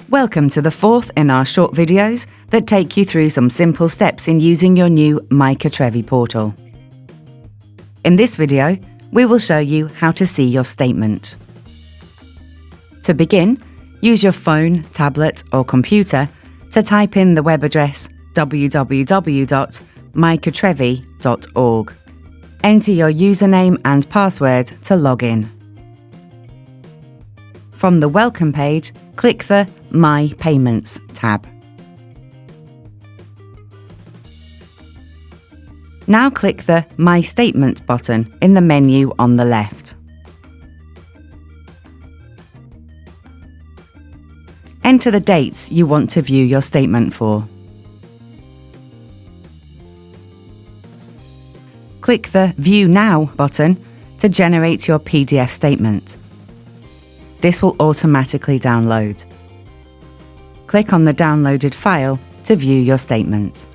Welcome to the fourth in our short videos that take you through some simple steps in using your new MYCARTREFI portal. In this video, we will show you how to see your statement. To begin, use your phone, tablet or computer to type in the web address www.mycartrefi.org. Enter your username and password to log in. From the Welcome page, click the My Payments tab. Now click the My Statement button in the menu on the left. Enter the dates you want to view your statement for. Click the View Now button to generate your PDF statement. This will automatically download. Click on the downloaded file to view your statement.